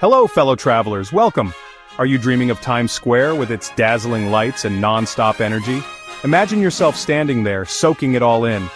Hello, fellow travelers, welcome! Are you dreaming of Times Square with its dazzling lights and non-stop energy? Imagine yourself standing there, soaking it all in.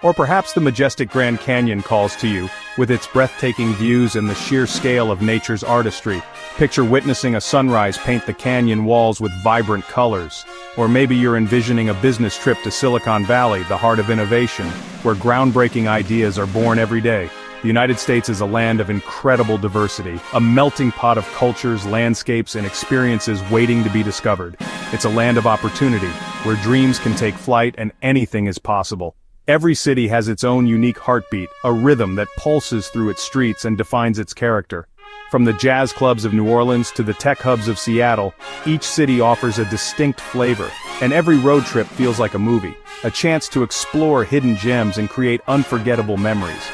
Or perhaps the majestic Grand Canyon calls to you, with its breathtaking views and the sheer scale of nature's artistry. Picture witnessing a sunrise paint the canyon walls with vibrant colors. Or maybe you're envisioning a business trip to Silicon Valley, the heart of innovation, where groundbreaking ideas are born every day. The United States is a land of incredible diversity, a melting pot of cultures, landscapes, and experiences waiting to be discovered. It's a land of opportunity, where dreams can take flight and anything is possible. Every city has its own unique heartbeat, a rhythm that pulses through its streets and defines its character. From the jazz clubs of New Orleans to the tech hubs of Seattle, each city offers a distinct flavor, and every road trip feels like a movie, a chance to explore hidden gems and create unforgettable memories.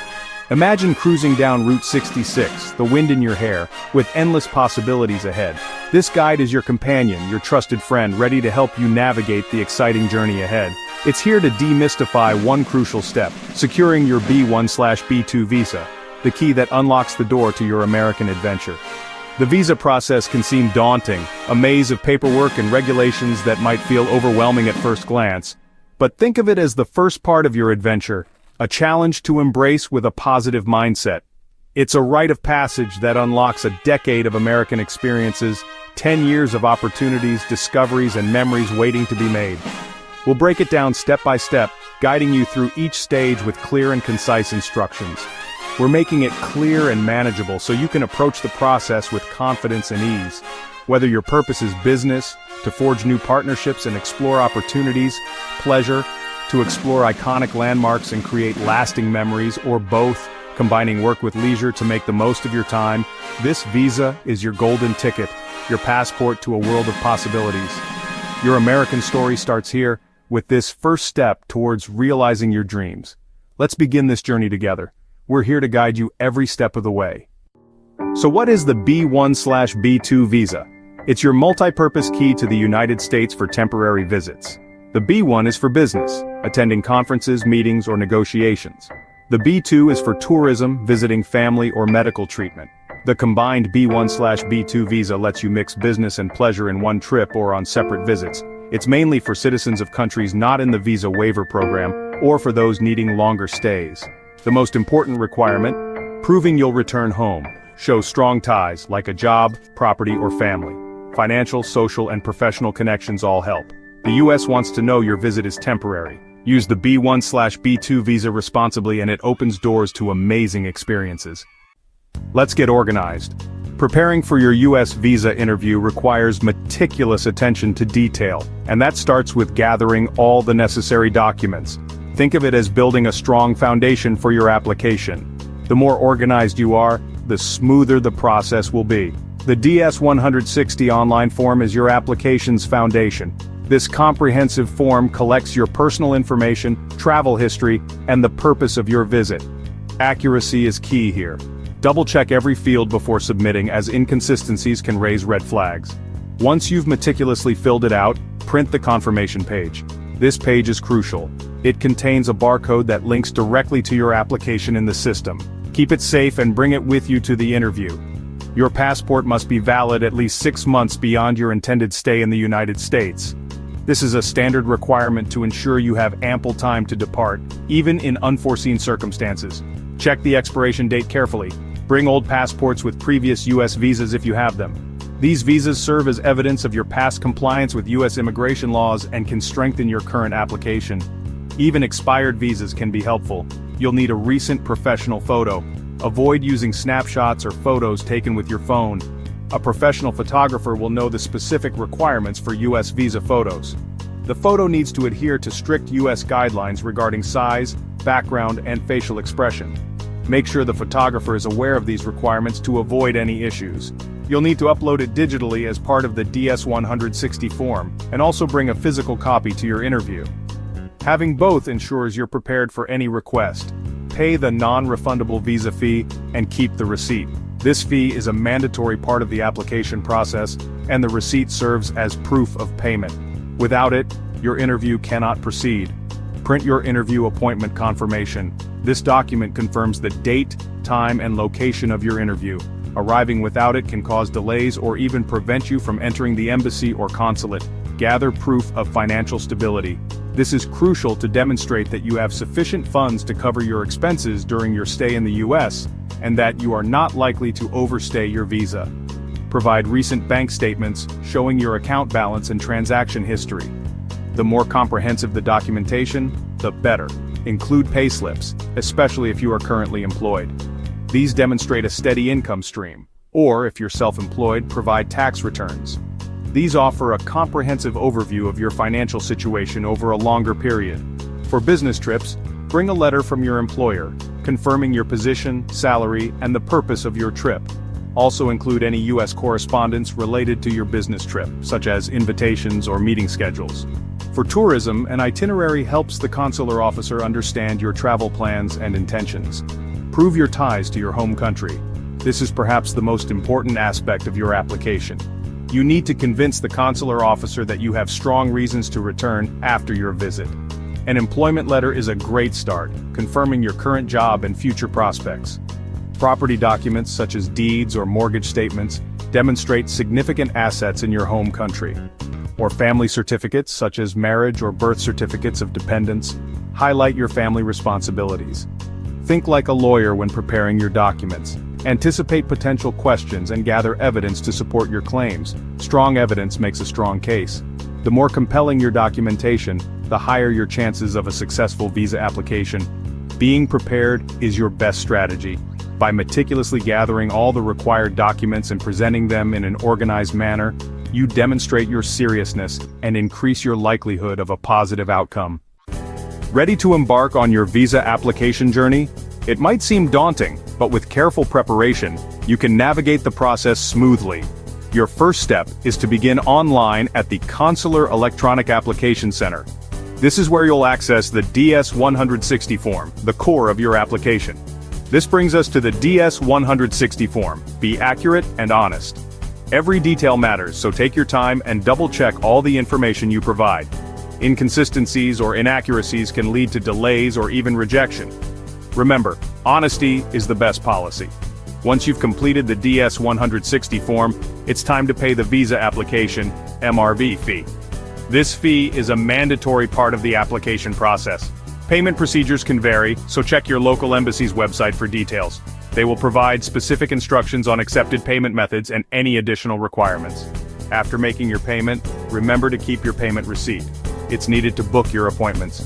Imagine cruising down Route 66, the wind in your hair, with endless possibilities ahead. This guide is your companion, your trusted friend, ready to help you navigate the exciting journey ahead. It's here to demystify one crucial step, securing your B1/B2 visa, the key that unlocks the door to your American adventure. The visa process can seem daunting, a maze of paperwork and regulations that might feel overwhelming at first glance. But think of it as the first part of your adventure, a challenge to embrace with a positive mindset. It's a rite of passage that unlocks a decade of American experiences, 10 years of opportunities, discoveries, and memories waiting to be made. We'll break it down step by step, guiding you through each stage with clear and concise instructions. We're making it clear and manageable so you can approach the process with confidence and ease. Whether your purpose is business, to forge new partnerships and explore opportunities, pleasure, to explore iconic landmarks and create lasting memories, or both, combining work with leisure to make the most of your time, this visa is your golden ticket, your passport to a world of possibilities. Your American story starts here, with this first step towards realizing your dreams. Let's begin this journey together. We're here to guide you every step of the way. So what is the B1/B2 visa? It's your multi-purpose key to the United States for temporary visits. The B1 is for business, attending conferences, meetings, or negotiations. The B2 is for tourism, visiting family, or medical treatment. The combined B1/B2 visa lets you mix business and pleasure in one trip or on separate visits. It's mainly for citizens of countries not in the visa waiver program, or for those needing longer stays. The most important requirement: proving you'll return home. Show strong ties, like a job, property, or family. Financial, social, and professional connections all help. The US wants to know your visit is temporary. Use the B1/B2 visa responsibly and it opens doors to amazing experiences. Let's get organized. Preparing for your US visa interview requires meticulous attention to detail, and that starts with gathering all the necessary documents. Think of it as building a strong foundation for your application. The more organized you are, the smoother the process will be. The DS-160 online form is your application's foundation. This comprehensive form collects your personal information, travel history, and the purpose of your visit. Accuracy is key here. Double-check every field before submitting, as inconsistencies can raise red flags. Once you've meticulously filled it out, print the confirmation page. This page is crucial. It contains a barcode that links directly to your application in the system. Keep it safe and bring it with you to the interview. Your passport must be valid at least 6 months beyond your intended stay in the United States. This is a standard requirement to ensure you have ample time to depart, even in unforeseen circumstances. Check the expiration date carefully. Bring old passports with previous US visas if you have them. These visas serve as evidence of your past compliance with US immigration laws and can strengthen your current application. Even expired visas can be helpful. You'll need a recent professional photo. Avoid using snapshots or photos taken with your phone. A professional photographer will know the specific requirements for US visa photos. The photo needs to adhere to strict US guidelines regarding size, background, and facial expression. Make sure the photographer is aware of these requirements to avoid any issues. You'll need to upload it digitally as part of the DS-160 form, and also bring a physical copy to your interview. Having both ensures you're prepared for any request. Pay the non-refundable visa fee, and keep the receipt. This fee is a mandatory part of the application process, and the receipt serves as proof of payment. Without it, your interview cannot proceed. Print your interview appointment confirmation. This document confirms the date, time, and location of your interview. Arriving without it can cause delays or even prevent you from entering the embassy or consulate. Gather proof of financial stability. This is crucial to demonstrate that you have sufficient funds to cover your expenses during your stay in the US, and that you are not likely to overstay your visa. Provide recent bank statements showing your account balance and transaction history. The more comprehensive the documentation, the better. Include payslips, especially if you are currently employed. These demonstrate a steady income stream, or if you're self-employed, provide tax returns. These offer a comprehensive overview of your financial situation over a longer period. For business trips, bring a letter from your employer, confirming your position, salary, and the purpose of your trip. Also include any U.S. correspondence related to your business trip, such as invitations or meeting schedules. For tourism, an itinerary helps the consular officer understand your travel plans and intentions. Prove your ties to your home country. This is perhaps the most important aspect of your application. You need to convince the consular officer that you have strong reasons to return after your visit. An employment letter is a great start, confirming your current job and future prospects. Property documents such as deeds or mortgage statements demonstrate significant assets in your home country. Or family certificates such as marriage or birth certificates of dependents highlight your family responsibilities. Think like a lawyer when preparing your documents. Anticipate potential questions and gather evidence to support your claims. Strong evidence makes a strong case. The more compelling your documentation, the higher your chances of a successful visa application. Being prepared is your best strategy. By meticulously gathering all the required documents and presenting them in an organized manner, you demonstrate your seriousness and increase your likelihood of a positive outcome. Ready to embark on your visa application journey? It might seem daunting, but with careful preparation, you can navigate the process smoothly. Your first step is to begin online at the Consular Electronic Application Center. This is where you'll access the DS-160 form, the core of your application. This brings us to the DS-160 form. Be accurate and honest. Every detail matters, so take your time and double-check all the information you provide. Inconsistencies or inaccuracies can lead to delays or even rejection. Remember, honesty is the best policy. Once you've completed the DS-160 form, it's time to pay the visa application (MRV) fee. This fee is a mandatory part of the application process. Payment procedures can vary, so check your local embassy's website for details. They will provide specific instructions on accepted payment methods and any additional requirements. After making your payment, remember to keep your payment receipt. It's needed to book your appointments.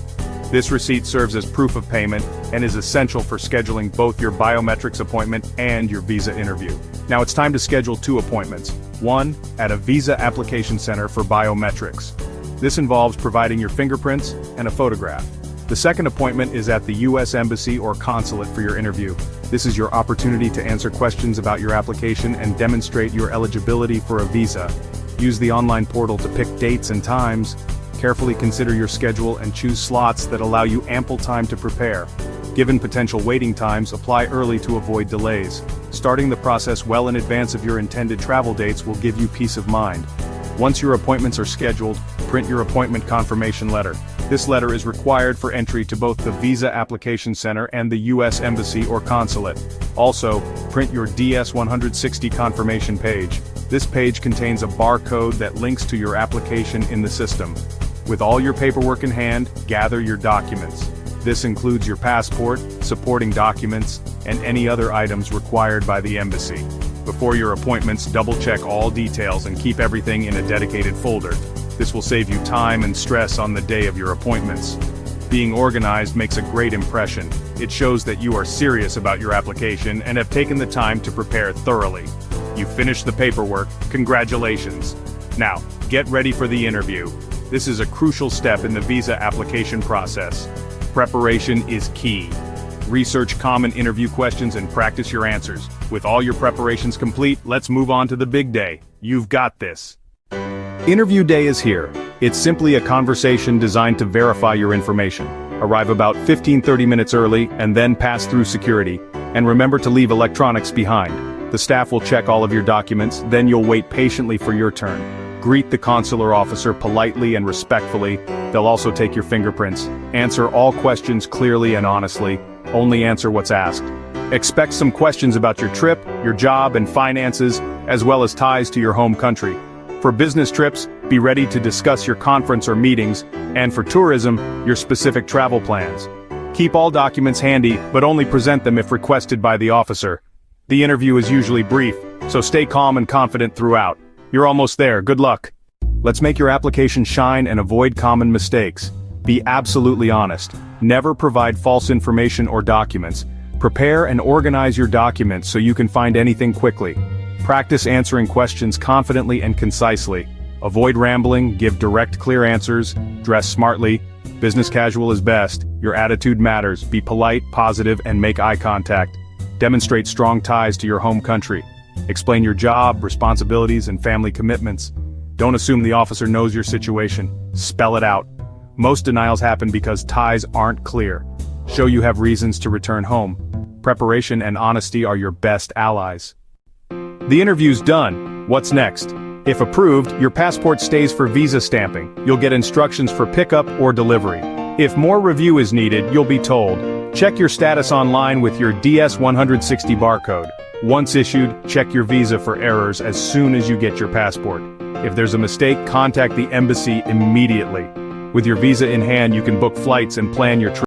This receipt serves as proof of payment and is essential for scheduling both your biometrics appointment and your visa interview. Now it's time to schedule 2 appointments. One, at a visa application center for biometrics. This involves providing your fingerprints and a photograph. The second appointment is at the U.S. Embassy or Consulate for your interview. This is your opportunity to answer questions about your application and demonstrate your eligibility for a visa. Use the online portal to pick dates and times. Carefully consider your schedule and choose slots that allow you ample time to prepare. Given potential waiting times, apply early to avoid delays. Starting the process well in advance of your intended travel dates will give you peace of mind. Once your appointments are scheduled, print your appointment confirmation letter. This letter is required for entry to both the Visa Application Center and the U.S. Embassy or Consulate. Also, print your DS-160 confirmation page. This page contains a barcode that links to your application in the system. With all your paperwork in hand, gather your documents. This includes your passport, supporting documents, and any other items required by the embassy. Before your appointments, double-check all details and keep everything in a dedicated folder. This will save you time and stress on the day of your appointments. Being organized makes a great impression. It shows that you are serious about your application and have taken the time to prepare thoroughly. You finished the paperwork, congratulations. Now, get ready for the interview. This is a crucial step in the visa application process. Preparation is key. Research common interview questions and practice your answers. With all your preparations complete, let's move on to the big day. You've got this. Interview day is here. It's simply a conversation designed to verify your information. Arrive about 15-30 minutes early and then pass through security. And remember to leave electronics behind. The staff will check all of your documents, then you'll wait patiently for your turn. Greet the consular officer politely and respectfully. They'll also take your fingerprints. Answer all questions clearly and honestly. only answer what's asked. Expect some questions about your trip, your job and finances, as well as ties to your home country. For business trips, be ready to discuss your conference or meetings, and for tourism, your specific travel plans. Keep all documents handy, but only present them if requested by the officer. The interview is usually brief, so stay calm and confident throughout. You're almost there, good luck. Let's make your application shine and avoid common mistakes. Be absolutely honest. Never provide false information or documents. Prepare and organize your documents so you can find anything quickly. Practice answering questions confidently and concisely. Avoid rambling, give direct, clear answers, dress smartly. Business casual is best. Your attitude matters. Be polite, positive, and make eye contact. Demonstrate strong ties to your home country. Explain your job, responsibilities, and family commitments. Don't assume the officer knows your situation. Spell it out. Most denials happen because ties aren't clear. Show you have reasons to return home. Preparation and honesty are your best allies. The interview's done. What's next? If approved, your passport stays for visa stamping. You'll get instructions for pickup or delivery. If more review is needed, you'll be told. Check your status online with your DS-160 barcode. Once issued, check your visa for errors as soon as you get your passport. If there's a mistake, contact the embassy immediately. With your visa in hand, you can book flights and plan your trip.